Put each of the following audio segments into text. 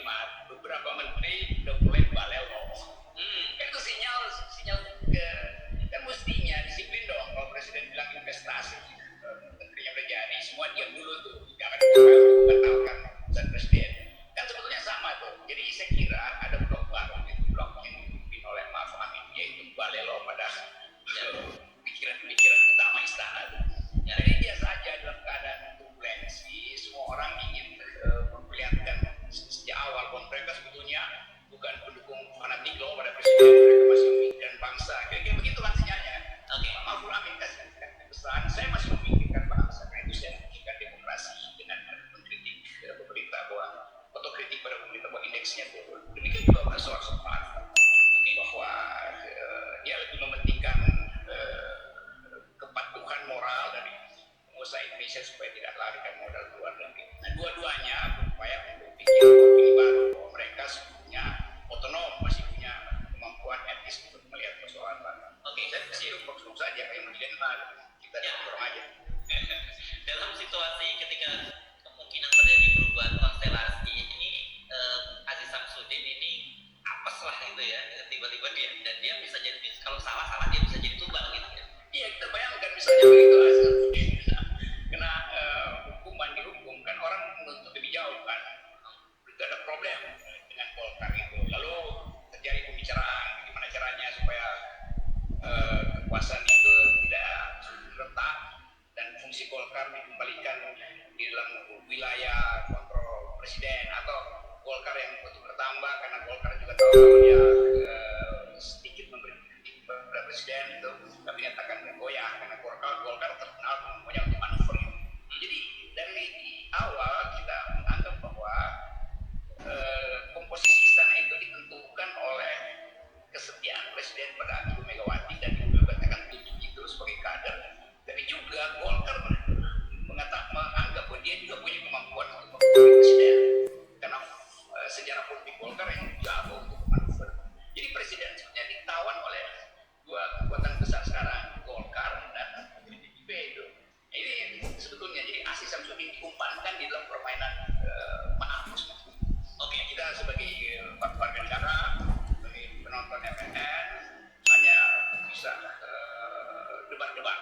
kalimat, beberapa menteri udah mulai balelo. Kan itu sinyal ke, kan mestinya disiplin dong. Kalau presiden bilang investasi, menterinya udah jadi, semua diam dulu tuh, jangan batalkan keputusan presiden. Kan sebetulnya sama tuh. Jadi saya kira ada blok baru, blok yang dipimpin oleh Ma'ruf Amin, yaitu balelo pada pikiran-pikiran utama istana tuh. Jadi biasa aja dalam keadaan turbulensi, semua orang ingin memperlihatkan sejak awal bahwa mereka sebetulnya bukan pendukung fanatik loh pada presiden, mereka masih memikirkan bangsa. Kira-kira begitulah sinyalnya. Pak Ma'ruf Amin kasih pesan, saya masih memikirkan bangsa, karena itu saya memikirkan demokrasi dengan mengkritik pemerintah bahwa otokritik pada pemerintah bahwa indeksnya turun. Demikian juga pada soal bahwa dia lebih mementingkan kepatuhan moral dari pengusaha Indonesia supaya tidak larikan modal ke luar negeri. Nah, dua-duanya berupaya untuk bikin opini baru bahwa mereka sebetulnya otonom, masih punya kemampuan etis untuk melihat persoalan baru. Saya sih fokus saja kayak menjadi kita dorong aja. Dalam situasi ketika kemungkinan terjadi perubahan konstelasi ini, Aziz Samsudin ini apes lah gitu ya, tiba-tiba dia bisa jadi, kalau salah dia bisa jadi tumbal gitu ya. Iya, kita bayangkan misalnya begitu Aziz Samsudin kena hukuman dihukum, kan orang menuntut lebih jauh kan, itu ada problem dengan Golkar itu. Lalu terjadi pembicaraan bagaimana caranya supaya kekuasaan itu tidak retak dan fungsi Golkar dikembalikan di dalam wilayah kontrol presiden, atau Golkar yang betul bertambah karena Golkar juga tahu kalau dia sedikit memberi kritik kepada presiden itu, tapi nyatakan goyah karena Golkar terkenal banyak untuk manuver. Jadi dari awal kita menganggap bahwa komposisi istana itu ditentukan oleh kesetiaan presiden pada Ibu Megawati, dan Ibu Megawati akan tunjuk itu sebagai kader. Tapi juga Golkar menganggap bahwa dia juga punya kemampuan untuk memilih presiden, karena sejarah politik Golkar yang jago untuk manuver. Jadi presiden sebenarnya ditawan oleh dua kekuatan besar sekarang, Golkar dan PDIP itu. Ini sebetulnya jadi Aziz Samsudin diumpankan di dalam permainan maafus. Oke, kita sebagai warga negara, sebagai penonton FNN hanya bisa debat-debat.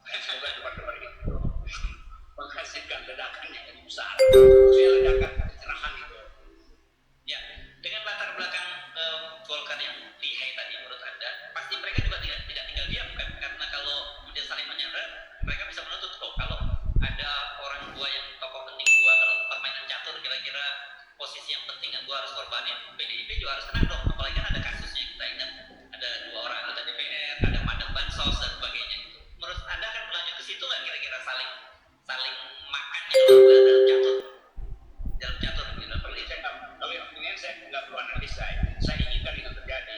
Semoga debat-debat itu menghasilkan ledakan yang lebih besar. Maksudnya ledakan pencerahan itu. Ya, dengan latar belakang Golkar yang lihai tadi menurut Anda, pasti mereka juga tidak tinggal diam kan? Karena kalau kemudian saling menyandra, mereka bisa menuntut kalau ada orang gua yang tokoh penting gua kalau permainan catur kira-kira posisi yang penting yang gua harus korbanin, PDIP juga harus kena dong. Apalagi kan ada kasusnya, kita ingat ada 2 orang anggota DPR, ada madam bansos dan sebagainya gitu. Menurut Anda kan berlanjut ke situ nggak kira-kira saling makannya dalam catur gitu? Kalau yang ini saya nggak perlu analisa, saya inginkan itu terjadi.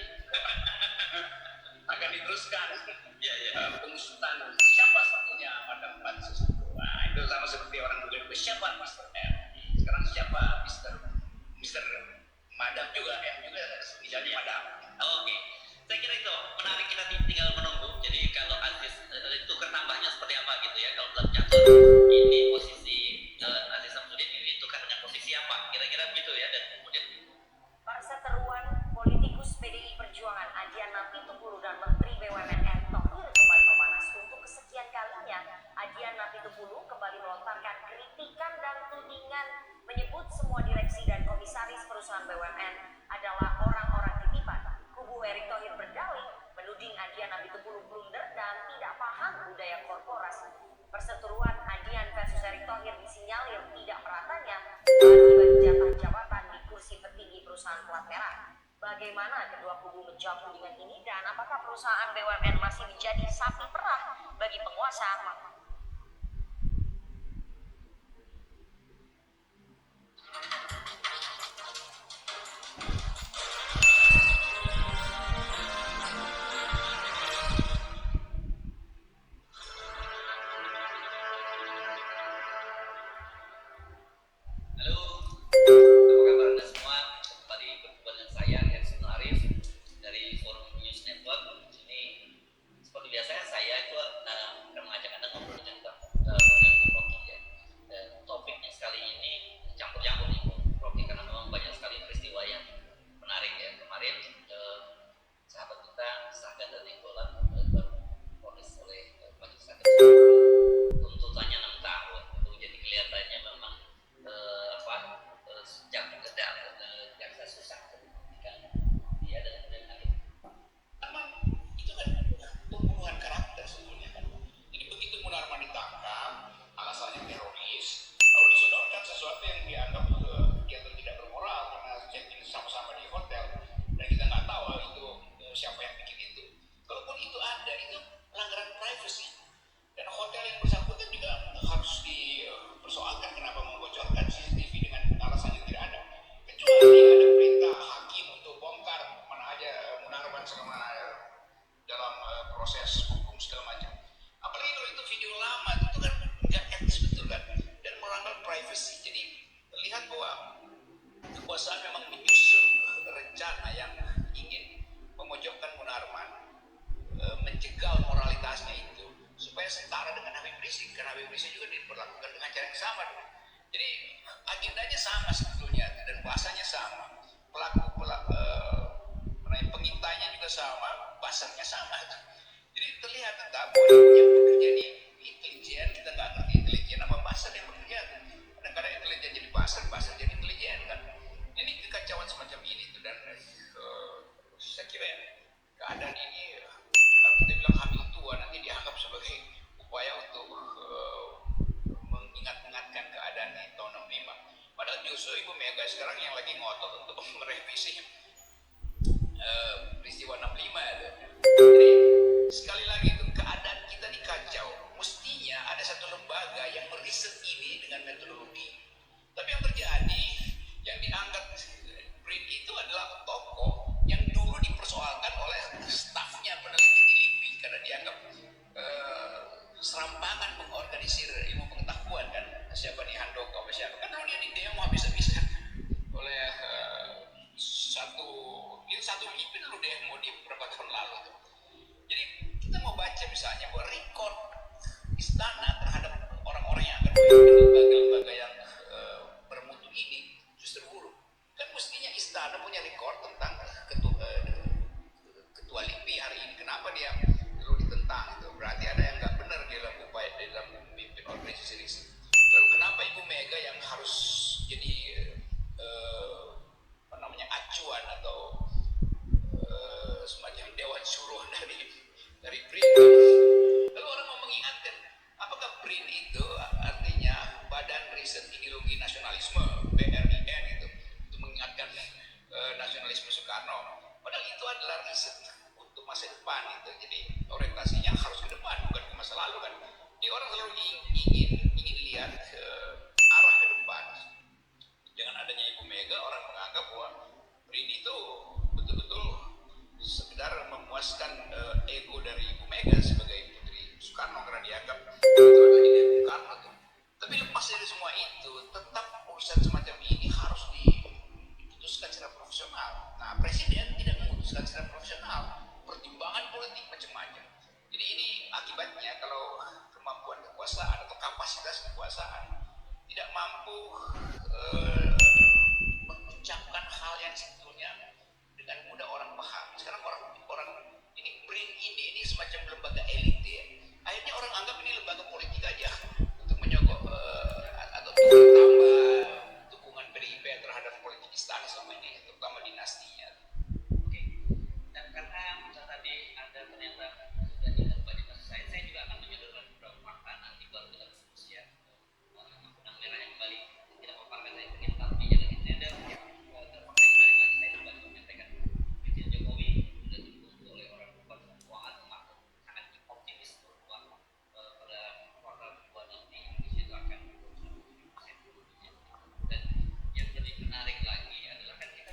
Akan diteruskan pengusutan siapa satunya madam bansos. Nah, itu sama seperti orang dulu, siapa Mister M, sekarang siapa Mister Madam juga, M juga misalnya Madam. Oke. Saya kira itu menarik, kita tinggal menunggu. Jadi kalau Aziz itu ketambahnya seperti apa gitu ya, kalau dalam catur ini posisi Aziz Samsudin ini tukar dengan posisi apa kira-kira begitu ya. Dan kemudian perseteruan politikus PDI Perjuangan Adiana Pitupulu dan Menteri BUMN Erick Thohir kembali memanas. Untuk kesekian kalinya, Adiana Pitupulu kembali melontarkan kritikan dan tudingan, menyebut semua direksi dan komisaris perusahaan BUMN adalah orang-orang titipan. Kubu Erick Thohir berdalih menuding Adiana Pitupulu blunder dan tidak paham budaya korporasi. Perseteruan Adian versus Erick Thohir disinyalir tidak meratanya bagi jatah jabatan di kursi petinggi perusahaan plat merah. Bagaimana kedua kubu menjawab tudingan ini, dan apakah perusahaan BUMN masih menjadi sapi perah bagi penguasa? topiknya sekali ini campur-campur nih, Prof. kekuasaan memang menyusun rencana yang ingin memojokkan Munarman, menjegal moralitasnya itu supaya setara dengan Habib Rizik, karena Habib Rizik juga diperlakukan dengan cara yang sama. Jadi agendanya sama sebetulnya dan bahasanya sama, pengintainya juga sama, pasarnya sama. Jadi terlihat bahwa yang bekerja di intelijen, kita nggak ngerti intelijen apa pasar yang bekerja. Kadang-kadang intelijen jadi pasar, pasar jadi intelijen kan. Ini kekacauan semacam ini tuh, dan saya kira ya, keadaan ini kalau kita bilang hamil tua nanti dianggap sebagai upaya untuk mengingat-ingatkan keadaan di tahun 65. Padahal justru Ibu Mega sekarang yang lagi ngotot untuk merevisi peristiwa 65 itu. Jadi sekali lagi itu keadaan kita dikacau. Mestinya ada satu lembaga yang meriset ini dengan metodologi. Tapi yang terjadi, yang diangkat BRIN itu adalah tokoh yang dulu dipersoalkan oleh stafnya peneliti di LIPI karena dianggap serampangan mengorganisir ilmu pengetahuan kan. Siapa nih Handoko apa siapa kan, lalu dia di demo habis-habisan oleh satu LIPI dulu demo di beberapa tahun lalu tuh. Jadi kita mau baca misalnya bahwa record istana terhadap orang-orang yang akan memimpin lembaga-lembaga yang bermutu ini justru buruk. Kan mestinya istana punya record tentang ketua LIPI hari ini. Kenapa dia perlu ditentang? Itu berarti ada yang nggak benar dalam upaya dalam memimpin organisasi riset. Lalu kenapa Ibu Mega yang harus jadi acuan atau semacam dewan suruh dari BRIN? Lalu orang mau mengingatkan, apakah BRIN itu artinya Badan Riset Ideologi Nasionalisme, BRIN itu, untuk mengingatkan nasionalisme Soekarno? Padahal itu adalah riset untuk masa depan itu. Jadi orientasinya harus ke depan, bukan ke masa lalu kan. Di orang selalu ingin lihat arah ke depan. Dengan adanya Ibu Mega, orang menganggap bahwa BRIN itu betul-betul sekedar memuaskan ego dari Ibu Mega sebagai putri Soekarno, karena dianggap itu adalah ide Bung Karno tuh. Tapi lepas dari semua itu, tetap urusan semacam ini harus diputuskan secara profesional. Nah, Presiden tidak memutuskan secara profesional, pertimbangan politik macam-macam. Jadi ini akibatnya kalau kemampuan kekuasaan atau kapasitas kekuasaan tidak mampu mengucapkan hal yang sebetulnya dengan mudah orang paham. Sekarang orang ini BRIN ini semacam lembaga elit ya. Akhirnya orang anggap ini lembaga politik aja untuk menyokong atau tambah dukungan PDIP terhadap politik istana selama ini, terutama dinastinya. Oke. Dan karena tadi ada ternyata sudah banyak kasus saya juga akan menyodorkan beberapa fakta, nanti baru kita diskusi ya. Benang merahnya kembali tidak memaparkan saya ingin tapi jangan itu ada fakta yang menarik lagi. Saya coba menyampaikan Presiden Jokowi sudah didukung oleh orang berkekuatan atau sangat optimis bahwa pada kuartal kedua nanti Indonesia itu akan 1% dan yang lebih menarik lagi adalah kan kita